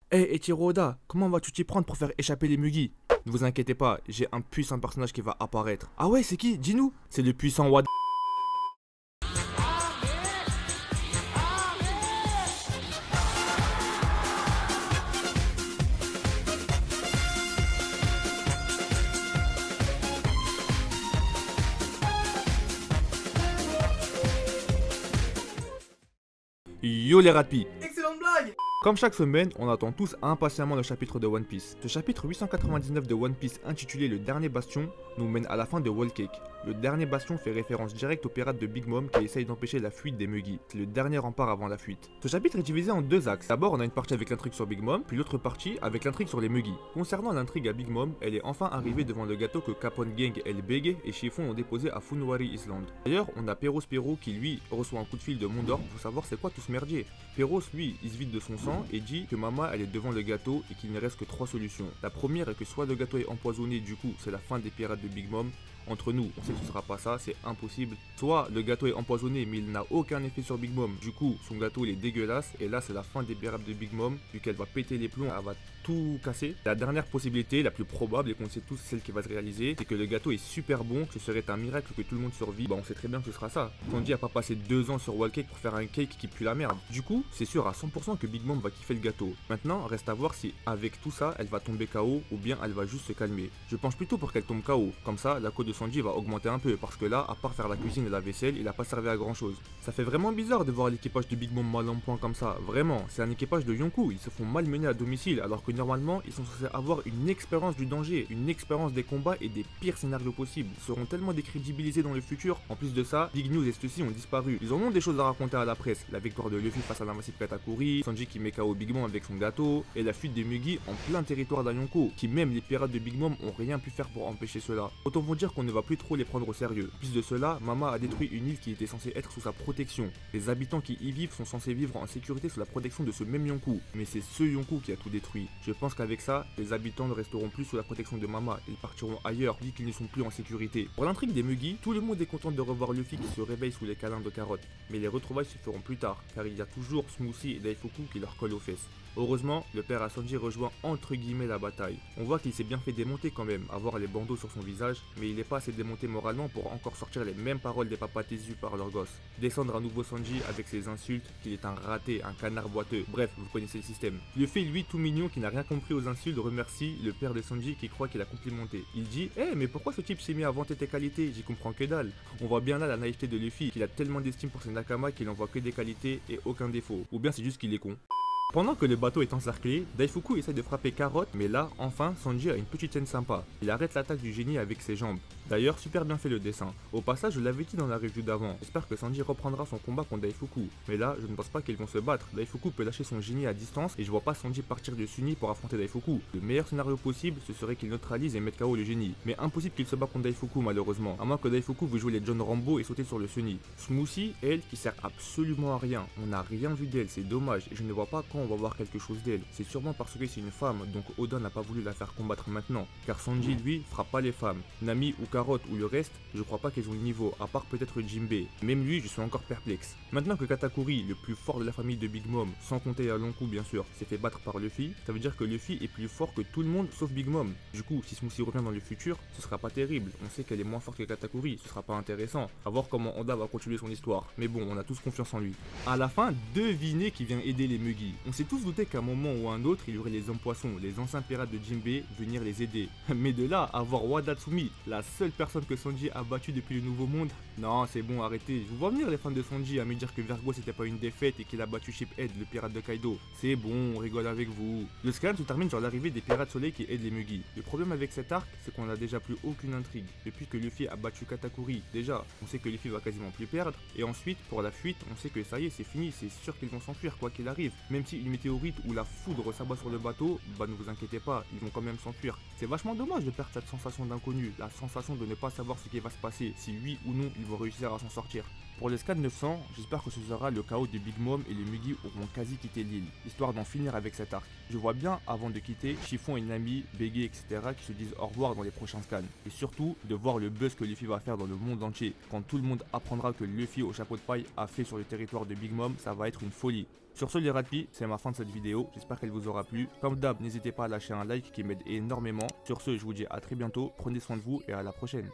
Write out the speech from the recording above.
Hey Eiichiro Oda, comment vas-tu t'y prendre pour faire échapper les Mugi? Ne vous inquiétez pas, j'ai un puissant personnage qui va apparaître. Ah ouais, c'est qui? Dis-nous. C'est le puissant Wada. Yo les rapis. Excellente blague. Comme chaque semaine, on attend tous impatiemment le chapitre de One Piece. Ce chapitre 899 de One Piece intitulé Le Dernier Bastion nous mène à la fin de Whole Cake. Le dernier bastion fait référence directe aux pirates de Big Mom qui essayent d'empêcher la fuite des Mugi. C'est le dernier rempart avant la fuite. Ce chapitre est divisé en deux axes. D'abord, on a une partie avec l'intrigue sur Big Mom, puis l'autre partie avec l'intrigue sur les Mugi. Concernant l'intrigue à Big Mom, elle est enfin arrivée devant le gâteau que Capone Gang, El Bege et Chiffon ont déposé à Funwari Island. D'ailleurs, on a Perros Perro qui lui reçoit un coup de fil de Mondor pour savoir c'est quoi tout ce merdier. Perros, lui, il se vide de son sang et dit que Mama elle est devant le gâteau et qu'il ne reste que trois solutions. La première est que soit le gâteau est empoisonné, du coup c'est la fin des pirates de Big Mom. Entre nous, on sait que ce sera pas ça, c'est impossible. Soit le gâteau est empoisonné mais il n'a aucun effet sur Big Mom, du coup son gâteau il est dégueulasse et là c'est la fin des pirates de Big Mom, vu qu'elle va péter les plombs, elle va tout casser. La dernière possibilité, la plus probable et qu'on sait tous celle qui va se réaliser, c'est que le gâteau est super bon, que ce serait un miracle que tout le monde survive. Bah on sait très bien que ce sera ça. Sanji a pas passé 2 ans sur Whole Cake pour faire un cake qui pue la merde. Du coup, c'est sûr à 100% que Big Mom va kiffer le gâteau. Maintenant, reste à voir si avec tout ça, elle va tomber KO ou bien elle va juste se calmer. Je penche plutôt pour qu'elle tombe KO. Comme ça, la cote de Sanji va augmenter un peu parce que là, à part faire la cuisine et la vaisselle, il a pas servi à grand chose. Ça fait vraiment bizarre de voir l'équipage de Big Mom mal en point comme ça. Vraiment, c'est un équipage de Yonkou. Ils se font malmener à domicile alors que normalement, ils sont censés avoir une expérience du danger, une expérience des combats et des pires scénarios possibles. Ils seront tellement décrédibilisés dans le futur. En plus de ça, Big News et ceux-ci ont disparu. Ils en ont des choses à raconter à la presse. La victoire de Luffy face à l'invincible Katakuri, Sanji qui met KO Big Mom avec son gâteau, et la fuite des Mugi en plein territoire d'Ayonko, qui même les pirates de Big Mom ont rien pu faire pour empêcher cela. Autant vous dire qu'on ne va plus trop les prendre au sérieux. En plus de cela, Mama a détruit une île qui était censée être sous sa protection. Les habitants qui y vivent sont censés vivre en sécurité sous la protection de ce même Yonkou. Mais c'est ce Yonkou qui a tout détruit. Je pense qu'avec ça, les habitants ne resteront plus sous la protection de Mama. Ils partiront ailleurs, vu qu'ils ne sont plus en sécurité. Pour l'intrigue des Mugi, tout le monde est content de revoir Luffy qui se réveille sous les câlins de Carotte. Mais les retrouvailles se feront plus tard, car il y a toujours Smoothie et Daifuku qui leur collent aux fesses. Heureusement, le père à Sanji rejoint entre guillemets la bataille. On voit qu'il s'est bien fait démonter quand même, avoir les bandeaux sur son visage, mais il n'est pas assez démonté moralement pour encore sortir les mêmes paroles des papas tésus par leur gosse. Descendre à nouveau Sanji avec ses insultes, qu'il est un raté, un canard boiteux, bref, vous connaissez le système. Luffy, lui, tout mignon, qui n'a rien compris aux insultes, remercie le père de Sanji qui croit qu'il a complimenté. Il dit « mais pourquoi ce type s'est mis à vanter tes qualités? J'y comprends que dalle. » On voit bien là la naïveté de Luffy, qu'il a tellement d'estime pour ses nakamas qu'il en voit que des qualités et aucun défaut. Ou bien c'est juste qu'il est con. Pendant que le bateau est encerclé, Daifuku essaie de frapper Carotte, mais là, enfin, Sanji a une petite scène sympa. Il arrête l'attaque du génie avec ses jambes. D'ailleurs, super bien fait le dessin. Au passage, je l'avais dit dans la review d'avant, j'espère que Sanji reprendra son combat contre Daifuku. Mais là, je ne pense pas qu'ils vont se battre. Daifuku peut lâcher son génie à distance et je vois pas Sanji partir de Sunny pour affronter Daifuku. Le meilleur scénario possible, ce serait qu'il neutralise et mette KO le génie. Mais impossible qu'il se bat contre Daifuku malheureusement, à moins que Daifuku veut jouer les John Rambo et sauter sur le Sunny. Smoothie, elle, qui sert absolument à rien. On n'a rien vu d'elle, c'est dommage, et je ne vois pas quand on va voir quelque chose d'elle. C'est sûrement parce que c'est une femme, donc Oda n'a pas voulu la faire combattre maintenant. Car Sanji, lui, frappe pas les femmes. Nami ou Carotte ou le reste, je crois pas qu'ils ont le niveau, à part peut-être Jinbei. Même lui, je suis encore perplexe. Maintenant que Katakuri, le plus fort de la famille de Big Mom, sans compter Yonkou bien sûr, s'est fait battre par Luffy, ça veut dire que Luffy est plus fort que tout le monde sauf Big Mom. Du coup, si Smoothie revient dans le futur, ce sera pas terrible. On sait qu'elle est moins forte que Katakuri, ce sera pas intéressant. À voir comment Oda va continuer son histoire. Mais bon, on a tous confiance en lui. À la fin, devinez qui vient aider les Mugi. On s'est tous douté qu'à un moment ou à un autre, il y aurait les hommes poissons, les anciens pirates de Jinbei, venir les aider. Mais de là à voir Wadatsumi, la seule personne que Sanji a battue depuis le Nouveau Monde, non, c'est bon, arrêtez. Je vous vois venir les fans de Sanji à me dire que Vergo c'était pas une défaite et qu'il a battu Shiphead, le pirate de Kaido. C'est bon, on rigole avec vous. Le scan se termine sur l'arrivée des pirates soleil qui aident les Mugi. Le problème avec cet arc, c'est qu'on n'a déjà plus aucune intrigue. Depuis que Luffy a battu Katakuri, déjà, on sait que Luffy va quasiment plus perdre. Et ensuite, pour la fuite, on sait que ça y est, c'est fini, c'est sûr qu'ils vont s'enfuir quoi qu'il arrive. Même si une météorite ou la foudre s'abat sur le bateau, bah ne vous inquiétez pas, ils vont quand même s'enfuir. C'est vachement dommage de perdre cette sensation d'inconnu, la sensation de ne pas savoir ce qui va se passer, si oui ou non ils vont réussir à s'en sortir. Pour le scan 900, j'espère que ce sera le chaos de Big Mom et les Mugi auront quasi quitté l'île, histoire d'en finir avec cet arc. Je vois bien, avant de quitter, Chiffon et Nami, Bege, etc. qui se disent au revoir dans les prochains scans. Et surtout, de voir le buzz que Luffy va faire dans le monde entier. Quand tout le monde apprendra que Luffy au chapeau de paille a fait sur le territoire de Big Mom, ça va être une folie. Sur ce les radpis, c'est ma fin de cette vidéo, j'espère qu'elle vous aura plu. Comme d'hab, n'hésitez pas à lâcher un like qui m'aide énormément. Sur ce, je vous dis à très bientôt, prenez soin de vous et à la prochaine.